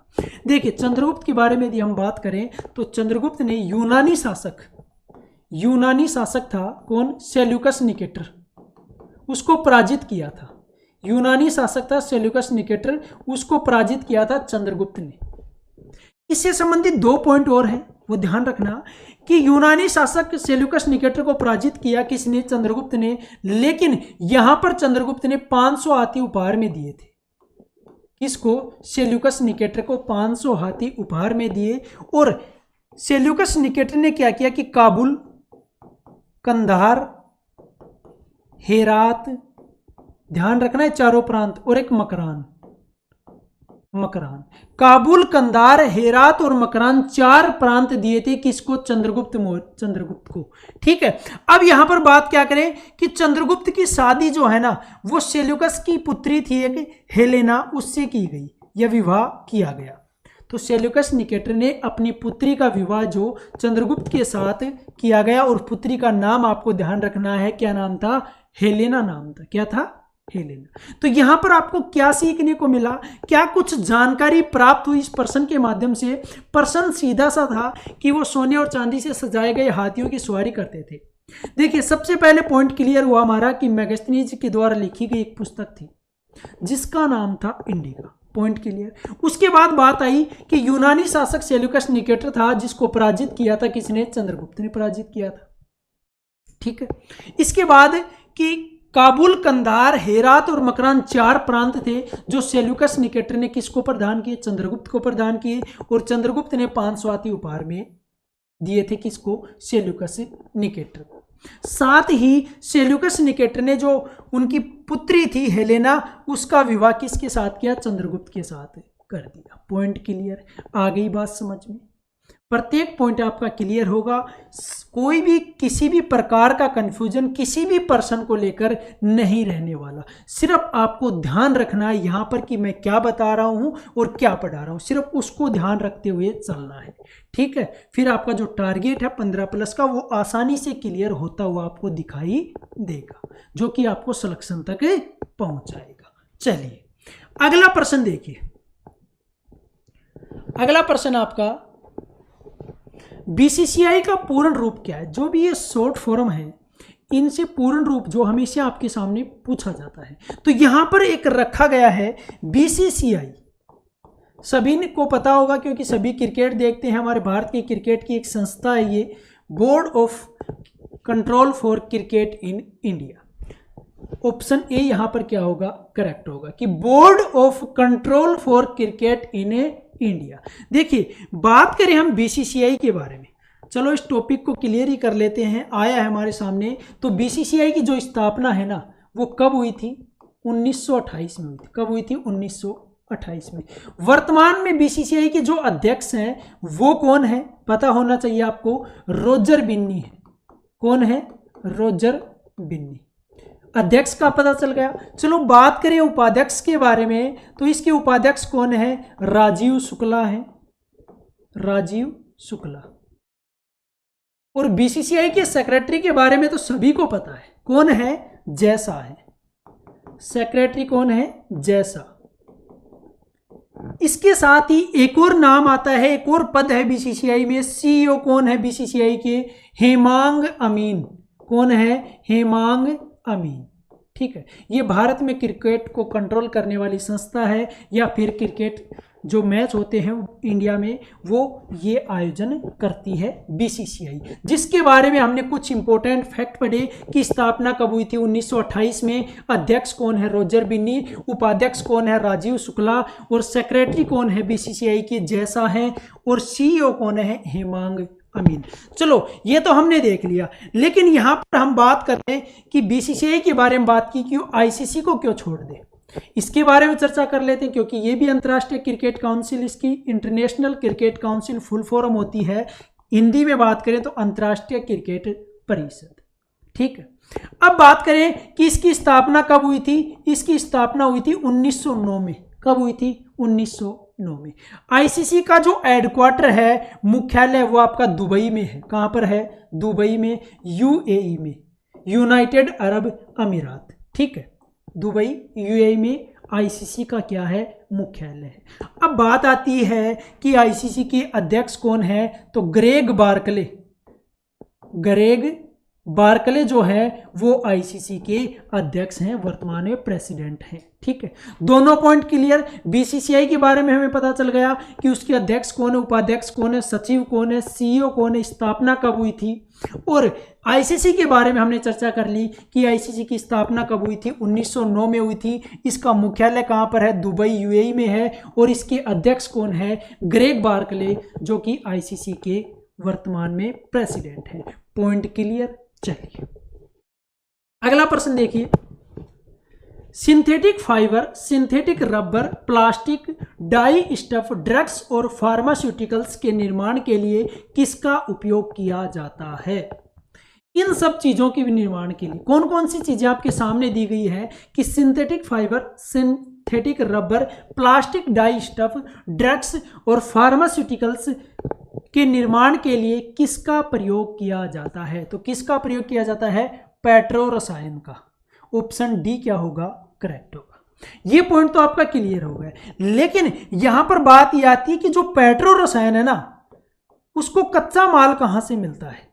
देखिए चंद्रगुप्त के बारे में यदि हम बात करें तो चंद्रगुप्त ने यूनानी शासक था कौन, सेल्यूकस निकेटर, उसको पराजित किया था। यूनानी शासक था सेल्यूकस निकेटर, उसको पराजित किया था चंद्रगुप्त ने। इससे संबंधित 2 पॉइंट और हैं, वो ध्यान रखना कि यूनानी शासक सेल्यूकस निकेटर को पराजित किया किसने, चंद्रगुप्त ने। लेकिन यहां पर चंद्रगुप्त ने 500 हाथी उपहार में दिए थे। किसको, सेल्यूकस निकेटर को 500 हाथी उपहार में दिए। और सेल्यूकस निकेटर ने क्या किया कि काबुल, कंधार, हेरात, ध्यान रखना है चारों प्रांत, और एक मकरान, काबुल, कंधार, हेरात और मकरान 4 प्रांत दिए थे किसको, चंद्रगुप्त को। ठीक है, अब यहां पर बात क्या करें कि चंद्रगुप्त की शादी जो है ना वो सेल्यूकस की पुत्री थी एक हेलेना, उससे की गई, यह विवाह किया गया। तो सेल्यूकस निकेटर ने अपनी पुत्री का विवाह जो चंद्रगुप्त के साथ किया गया, और पुत्री का नाम आपको ध्यान रखना है, क्या नाम था, हेलेना नाम था। क्या था, हेलेना। तो यहां पर आपको क्या सीखने को मिला, क्या कुछ जानकारी प्राप्त हुई इस प्रश्न के माध्यम से। प्रश्न सीधा सा था कि वो सोने और चांदी से सजाए गए हाथियों की सवारी करते थे। देखिए सबसे पहले पॉइंट क्लियर हुआ हमारा कि मैगस्थनीज के द्वारा लिखी गई एक पुस्तक थी जिसका नाम था इंडिका। Point clear. उसके बाद बात आई कि यूनानी शासक सेल्यूकस निकेटर था जिसको पराजित किया था किसने, चंद्रगुप्त ने पराजित किया था। ठीक है, इसके बाद कि काबुल, कंधार, हेरात और मकरान 4 प्रांत थे जो सेल्यूकस निकेटर ने किसको प्रदान किए, चंद्रगुप्त को प्रदान किए। और चंद्रगुप्त ने 500 हाथी उपहार में दिए थे किसको, सेल्यूकस निकेटर को। साथ ही सेल्यूकस निकेटर ने जो उनकी पुत्री थी हेलेना, उसका विवाह किसके साथ किया, चंद्रगुप्त के साथ कर दिया। पॉइंट क्लियर, आ गई बात समझ में। प्रत्येक पॉइंट आपका क्लियर होगा, कोई भी किसी भी प्रकार का कंफ्यूजन किसी भी पर्सन को लेकर नहीं रहने वाला। सिर्फ आपको ध्यान रखना है यहाँ पर कि मैं क्या बता रहा हूँ और क्या पढ़ा रहा हूँ, सिर्फ उसको ध्यान रखते हुए चलना है। ठीक है, फिर आपका जो टारगेट है 15+ का वो आसानी से क्लियर होता हुआ आपको दिखाई देगा, जो कि आपको सिलेक्शन तक पहुंचाएगा। चलिए अगला प्रश्न देखिए। अगला प्रश्न आपका बीसीसीआई का पूर्ण रूप क्या है। जो भी ये शॉर्ट फॉर्म है इनसे पूर्ण रूप जो हमेशा आपके सामने पूछा जाता है, तो यहां पर एक रखा गया है बीसीसीआई। सभी को पता होगा क्योंकि सभी क्रिकेट देखते हैं, हमारे भारत की क्रिकेट की एक संस्था है ये, board of control for cricket in India. Option A यहां पर क्या होगा, करेक्ट होगा कि board of control for cricket in India. देखिए बात करें हम बीसीसीआई के बारे में, चलो इस टॉपिक को क्लियर ही कर लेते हैं, आया है हमारे सामने। तो बीसीसीआई की जो स्थापना है ना वो कब हुई थी, 1928 में हुई थी। कब हुई थी, 1928 में। वर्तमान में बीसीसीआई के जो अध्यक्ष हैं वो कौन है, पता होना चाहिए आपको, रोजर बिन्नी है। कौन है, रोजर बिन्नी। अध्यक्ष का पता चल गया। चलो बात करें उपाध्यक्ष के बारे में, तो इसके उपाध्यक्ष कौन है, राजीव शुक्ला है, राजीव शुक्ला। और बीसीसीआई के सेक्रेटरी के बारे में तो सभी को पता है, कौन है, जैसा है। सेक्रेटरी कौन है, जैसा। इसके साथ ही एक और नाम आता है, एक और पद है बीसीसीआई में। सीईओ कौन है बीसीसीआई के, हेमांग अमीन। कौन है, हेमांग अमीन। ठीक है, ये भारत में क्रिकेट को कंट्रोल करने वाली संस्था है, या फिर क्रिकेट जो मैच होते हैं इंडिया में वो ये आयोजन करती है बीसीसीआई, जिसके बारे में हमने कुछ इंपॉर्टेंट फैक्ट पढ़े कि स्थापना कब हुई थी, 1928 में। अध्यक्ष कौन है, रोजर बिन्नी। उपाध्यक्ष कौन है, राजीव शुक्ला। और सेक्रेटरी कौन है बीसीसीआई के, जैसा है। और सीईओ कौन है, हेमांग अमीन। चलो ये तो हमने देख लिया, लेकिन यहां पर हम बात करते हैं कि बीसीसीआई के बारे में बात की, क्यों आईसीसी को क्यों छोड़ दे, इसके बारे में चर्चा कर लेते हैं। क्योंकि ये भी अंतर्राष्ट्रीय क्रिकेट काउंसिल, इसकी international cricket council full form होती है। हिंदी में बात करें तो अंतर्राष्ट्रीय क्रिकेट परिषद। ठीक है, अब बात करें कि इसकी स्थापना कब हुई थी। इसकी स्थापना हुई थी 1909 में। कब हुई थी, 1909 में। आईसीसी का जो हेडक्वार्टर है, मुख्यालय, वो आपका दुबई में है। कहां पर है, दुबई में, यूएई में, यूनाइटेड अरब अमीरात। ठीक है, दुबई यूएई में आईसीसी का क्या है, मुख्यालय है। अब बात आती है कि आईसीसी के अध्यक्ष कौन है, तो ग्रेग बार्कले। ग्रेग बार्कले जो है वो आईसीसी के अध्यक्ष हैं, वर्तमान में प्रेसिडेंट हैं। ठीक है, दोनों पॉइंट क्लियर। बीसीसीआई के बारे में हमें पता चल गया कि उसके अध्यक्ष कौन है, उपाध्यक्ष कौन है, सचिव कौन है, सीईओ कौन है, स्थापना कब हुई थी। और आईसीसी के बारे में हमने चर्चा कर ली कि आईसीसी की स्थापना कब हुई थी, 1909 में हुई थी। इसका मुख्यालय कहाँ पर है, दुबई यूएई में है। और इसके अध्यक्ष कौन है, ग्रेग बार्कले, जो कि आईसीसी के वर्तमान में प्रेसिडेंट है। Point clear. चलिए अगला प्रश्न देखिए। Synthetic fibre, synthetic rubber, plastic, die stuff, drugs और फार्मास्यूटिकल्स के निर्माण के लिए किसका उपयोग किया जाता है। इन सब चीजों के निर्माण के लिए कौन कौन सी चीजें आपके सामने दी गई है कि synthetic fibre, synthetic rubber, plastic, die stuff, drugs और फार्मास्यूटिकल्स के निर्माण के लिए किसका प्रयोग किया जाता है। तो किसका प्रयोग किया जाता है, पेट्रो रसायन का। ऑप्शन डी क्या होगा, करेक्ट होगा। ये पॉइंट तो आपका क्लियर हो गया। लेकिन यहां पर बात यह आती है कि जो पेट्रो रसायन है ना, उसको कच्चा माल कहां से मिलता है,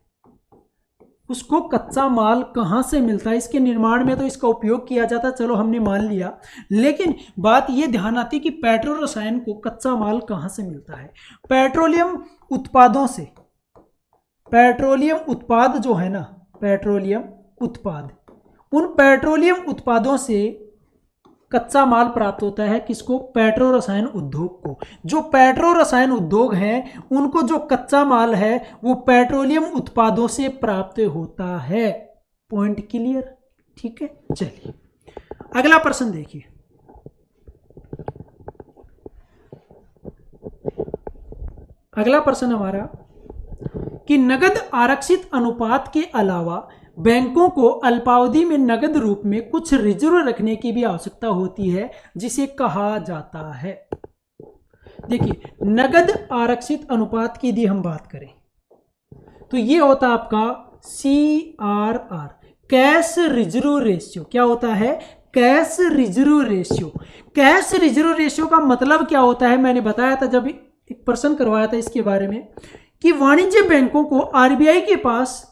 उसको कच्चा माल कहां से मिलता है। इसके निर्माण में तो इसका उपयोग किया जाता है, चलो हमने मान लिया। लेकिन बात यह ध्यान आती है कि पेट्रो रसायन को कच्चा माल कहां से मिलता है। पेट्रोलियम उत्पादों से। पेट्रोलियम उत्पाद जो है ना, पेट्रोलियम उत्पाद, उन पेट्रोलियम उत्पादों से कच्चा माल प्राप्त होता है। किसको, पेट्रो रसायन उद्योग को। जो पेट्रो रसायन उद्योग है उनको जो कच्चा माल है वो पेट्रोलियम उत्पादों से प्राप्त होता है। Point clear. ठीक है, चलिए अगला प्रश्न देखिए। अगला प्रश्न हमारा कि नगद आरक्षित अनुपात के अलावा बैंकों को अल्पावधि में नगद रूप में कुछ रिजर्व रखने की भी आवश्यकता होती है, जिसे कहा जाता है। देखिए, नगद आरक्षित अनुपात की यदि हम बात करें तो ये होता है आपका CRR, कैश रिजर्व रेशियो। क्या होता है? Cash reserve ratio. Cash reserve ratio का मतलब क्या होता है, मैंने बताया था जब एक प्रश्न करवाया था इसके बारे में, कि वाणिज्य बैंकों को आरबीआई के पास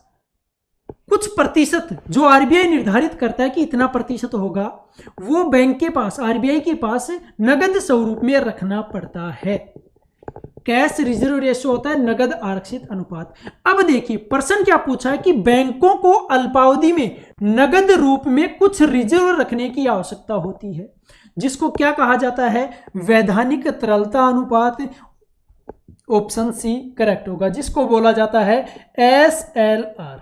कुछ प्रतिशत, जो आरबीआई निर्धारित करता है कि इतना प्रतिशत होगा, वो बैंक के पास, आरबीआई के पास नगद स्वरूप में रखना पड़ता है। कैश रिजर्व रेशियो होता है नगद आरक्षित अनुपात। अब देखिए प्रश्न क्या पूछा है कि बैंकों को अल्पावधि में नगद रूप में कुछ रिजर्व रखने की आवश्यकता होती है, जिसको क्या कहा जाता है? वैधानिक तरलता अनुपात। ऑप्शन सी करेक्ट होगा, जिसको बोला जाता है SLR।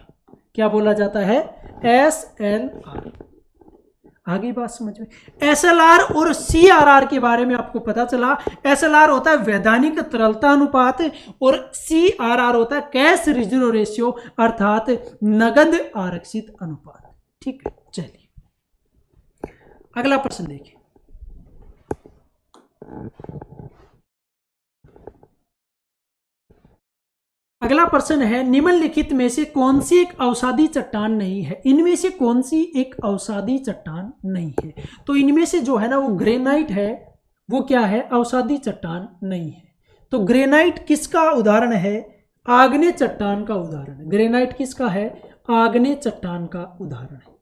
क्या बोला जाता है? SLR। आगे बात समझ में? SLR और CRR के बारे में आपको पता चला। SLR होता है वैधानिक तरलता अनुपात और CRR होता है कैश रिजर्व रेशियो अर्थात नगद आरक्षित अनुपात। ठीक है, चलिए अगला प्रश्न देखिए। अगला प्रश्न है, निम्नलिखित में से कौन सी एक अवसादी चट्टान नहीं है? इनमें से कौन सी एक अवसादी चट्टान नहीं है? तो इनमें से जो है ना वो ग्रेनाइट है, वो क्या है? अवसादी चट्टान नहीं है। तो ग्रेनाइट किसका उदाहरण है? आग्नेय चट्टान का उदाहरण है। ग्रेनाइट किसका है? आग्नेय चट्टान का उदाहरण है,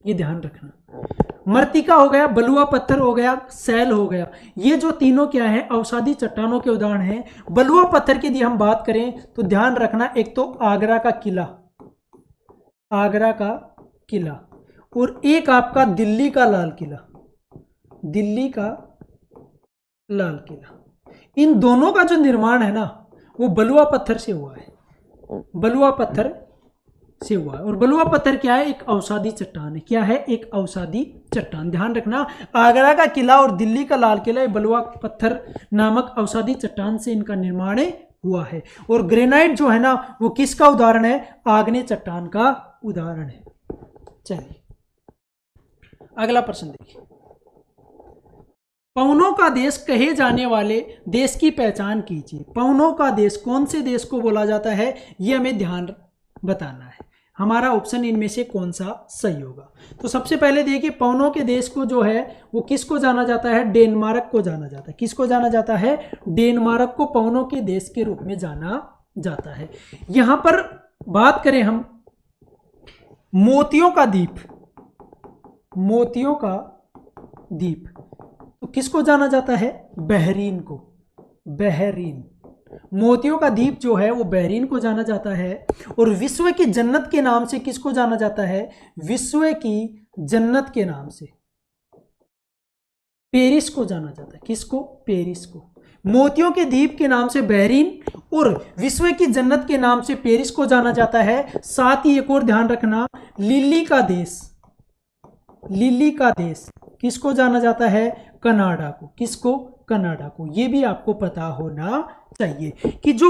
ये ध्यान रखना। मृत्तिका हो गया, बलुआ पत्थर हो गया, सैल हो गया, ये जो तीनों क्या है? अवसादी चट्टानों के उदाहरण हैं। बलुआ पत्थर की यदि हम बात करें तो ध्यान रखना, एक तो आगरा का किला, आगरा का किला, और एक आपका दिल्ली का लाल किला, दिल्ली का लाल किला। इन दोनों का जो निर्माण है ना वो बलुआ पत्थर से हुआ है, बलुआ पत्थर से हुआ है। और बलुआ पत्थर क्या है? एक अवसादी चट्टान है। क्या है? एक अवसादी चट्टान। ध्यान रखना, आगरा का किला और दिल्ली का लाल किला बलुआ पत्थर नामक अवसादी चट्टान से इनका निर्माण हुआ है। और ग्रेनाइट जो है ना वो किसका उदाहरण है? आग्नेय चट्टान का उदाहरण है। चलिए अगला प्रश्न देखिए। पवनों का देश कहे जाने वाले देश की पहचान कीजिए। पवनों का देश, कौन से देश को बोला जाता है? ये हमें ध्यान बताना है। हमारा ऑप्शन इनमें से कौन सा सही होगा? तो सबसे पहले देखिए, पवनों के देश को जो है वो किसको जाना जाता है? डेनमार्क को जाना जाता है। किसको जाना जाता है? डेनमार्क को पवनों के देश के रूप में जाना जाता है। यहां पर बात करें हम मोतियों का द्वीप, मोतियों का द्वीप, तो किसको जाना जाता है? बहरीन को। बहरीन, मोतियों का द्वीप जो है वो बहरीन को जाना जाता है। और विश्व की जन्नत के नाम से किसको जाना जाता है? विश्व की जन्नत के नाम से पेरिस को जाना जाता है। किसको? पेरिस को। मोतियों के द्वीप के नाम से बहरीन और विश्व की जन्नत के नाम से पेरिस को जाना जाता है। साथ ही एक और ध्यान रखना, लिली का देश, लिली का देश किसको जाना जाता है? कनाडा को। किसको? कनाडा को। ये भी आपको पता होना चाहिए कि जो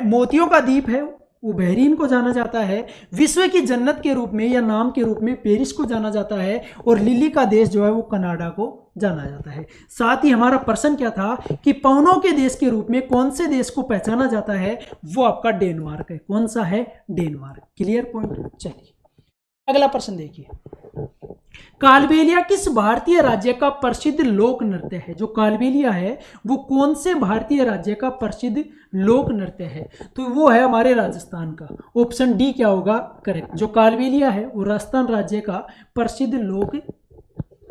मोतियों का द्वीप है वो बहरीन को जाना जाता है, विश्व की जन्नत के रूप में या नाम के रूप में पेरिस को जाना जाता है, और लिली का देश जो है वो कनाडा को जाना जाता है। साथ ही हमारा प्रश्न क्या था कि पवनों के देश के रूप में कौन से देश को पहचाना जाता है? वो आपका डेनमार्क है। कौन सा है? डेनमार्क। Clear point. चलिए अगला प्रश्न देखिए। कालबेलिया किस भारतीय राज्य का प्रसिद्ध लोक नृत्य है? जो कालबेलिया है वो कौन से भारतीय राज्य का प्रसिद्ध लोक नृत्य है? तो वो है हमारे राजस्थान का। ऑप्शन डी क्या होगा? करेक्ट। जो कालबेलिया है वो राजस्थान राज्य का प्रसिद्ध लोक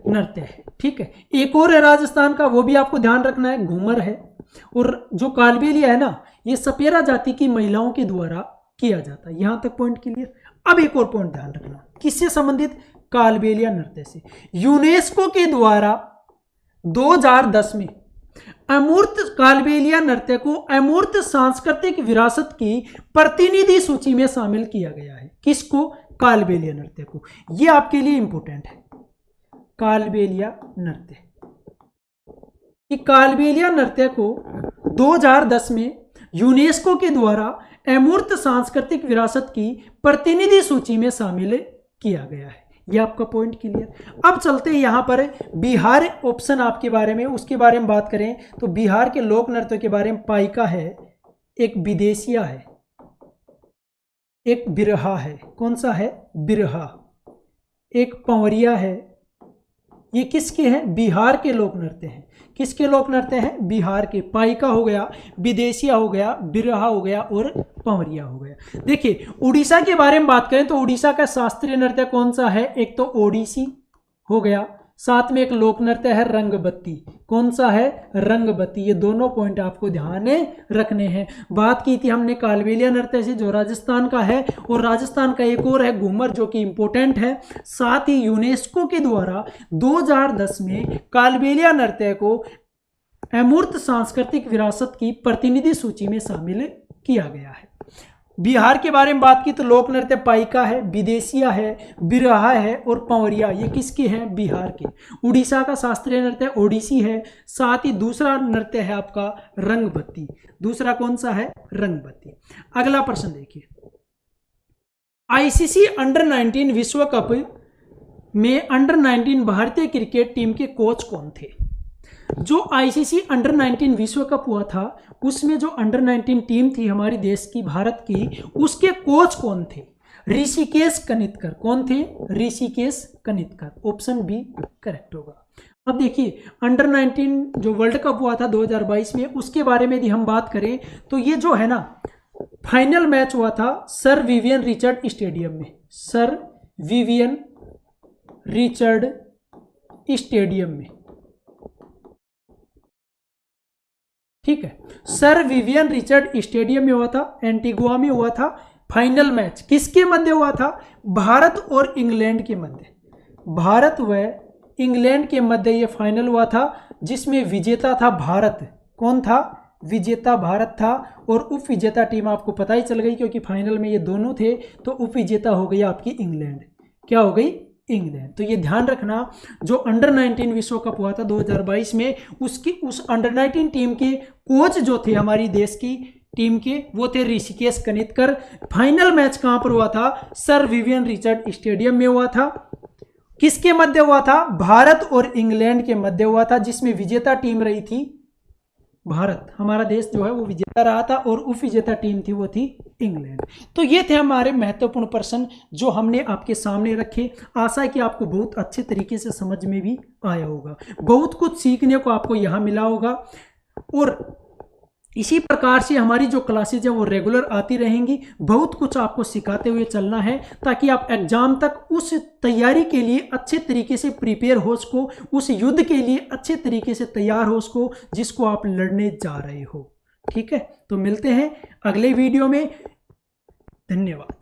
नृत्य है। ठीक है, एक और है राजस्थान का, वो भी आपको ध्यान रखना है, घूमर है। और जो कालबेलिया है ना ये सपेरा जाति की महिलाओं के द्वारा किया जाता है। यहां तक पॉइंट क्लियर। अब एक और पॉइंट ध्यान रखना, किससे संबंधित? कालबेलिया नृत्य से। यूनेस्को के द्वारा 2010 में अमूर्त कालबेलिया नृत्य को अमूर्त सांस्कृतिक विरासत की प्रतिनिधि सूची में शामिल किया गया है। किसको? कालबेलिया नृत्य को। यह आपके लिए इंपॉर्टेंट है, कालबेलिया नृत्य। कि कालबेलिया नृत्य को 2010 में यूनेस्को के द्वारा अमूर्त सांस्कृतिक विरासत की प्रतिनिधि सूची में शामिल किया गया है। ये आपका पॉइंट क्लियर। अब चलते हैं यहाँ पर बिहार ऑप्शन आपके बारे में, उसके बारे में बात करें तो बिहार के लोक नृत्य के बारे में पाइका है, एक विदेशिया है, एक बिरहा है। कौन सा है? बिरहा। एक पंवरिया है। ये किसके हैं? बिहार के लोक नृत्य हैं। किसके लोक नृत्य हैं? बिहार के। पाइका हो गया, विदेशिया हो गया, बिरहा हो गया और पंवरिया हो गया। देखिए उड़ीसा के बारे में बात करें तो उड़ीसा का शास्त्रीय नृत्य कौन सा है? एक तो ओडिसी हो गया, साथ में एक लोक नृत्य है रंगबत्ती। कौन सा है? रंगबत्ती। ये दोनों पॉइंट आपको ध्यान रखने हैं। बात की थी हमने कालबेलिया नृत्य से, जो राजस्थान का है, और राजस्थान का एक और है घूमर, जो कि इंपॉर्टेंट है। साथ ही यूनेस्को के द्वारा 2010 में कालबेलिया नृत्य को अमूर्त सांस्कृतिक विरासत की प्रतिनिधि सूची में शामिल किया गया है। बिहार के बारे में बात की तो लोक नृत्य पाइका है, विदेशिया है, बिरहा है और पंवरिया। ये किसके हैं? बिहार के। उड़ीसा का शास्त्रीय नृत्य ओडिसी है। साथ ही दूसरा नृत्य है आपका रंगबत्ती। दूसरा कौन सा है? रंगबत्ती। अगला प्रश्न देखिए, आईसीसी अंडर 19 विश्व कप में अंडर 19 भारतीय क्रिकेट टीम के कोच कौन थे? जो आईसीसी अंडर 19 विश्व कप हुआ था उसमें जो अंडर 19 टीम थी हमारी देश की, भारत की, उसके कोच कौन थे? ऋषिकेश कनितकर। कौन थे? Hrishikesh Kanitkar. Option B correct होगा। अब देखिए अंडर 19 जो वर्ल्ड कप हुआ था 2022 में, उसके बारे में यदि हम बात करें तो ये जो है ना, फाइनल मैच हुआ था सर विवियन रिचर्ड स्टेडियम में। सर विवियन रिचर्ड स्टेडियम में, ठीक है, सर विवियन रिचर्ड स्टेडियम में हुआ था, एंटीगुआ में हुआ था। फाइनल मैच किसके मध्य हुआ था? भारत और इंग्लैंड के मध्य। भारत व इंग्लैंड के मध्य ये फाइनल हुआ था, जिसमें विजेता था भारत। कौन था? विजेता भारत था। और उप विजेता टीम आपको पता ही चल गई, क्योंकि फाइनल में ये दोनों थे, तो उप विजेता हो गई आपकी इंग्लैंड। क्या हो गई? इंग्लैंड। तो ये ध्यान रखना, जो अंडर 19 विश्व कप हुआ था 2022 में, उसकी उस अंडर 19 टीम के कोच जो थे हमारी देश की टीम के, वो थे ऋषिकेश कनितकर। फाइनल मैच कहां पर हुआ था? सर विवियन रिचर्ड स्टेडियम में हुआ था। किसके मध्य हुआ था? भारत और इंग्लैंड के मध्य हुआ था, जिसमें विजेता टीम रही थी भारत। हमारा देश जो है वो विजेता रहा था, और उप विजेता टीम थी वो थी इंग्लैंड। तो ये थे हमारे महत्वपूर्ण प्रश्न जो हमने आपके सामने रखे। आशा है कि आपको बहुत अच्छे तरीके से समझ में भी आया होगा, बहुत कुछ सीखने को आपको यहाँ मिला होगा। और इसी प्रकार से हमारी जो क्लासेज हैं वो रेगुलर आती रहेंगी। बहुत कुछ आपको सिखाते हुए चलना है, ताकि आप एग्जाम तक उस तैयारी के लिए अच्छे तरीके से प्रिपेयर हो सको, उस युद्ध के लिए अच्छे तरीके से तैयार हो सको जिसको आप लड़ने जा रहे हो। ठीक है, तो मिलते हैं अगले वीडियो में। धन्यवाद।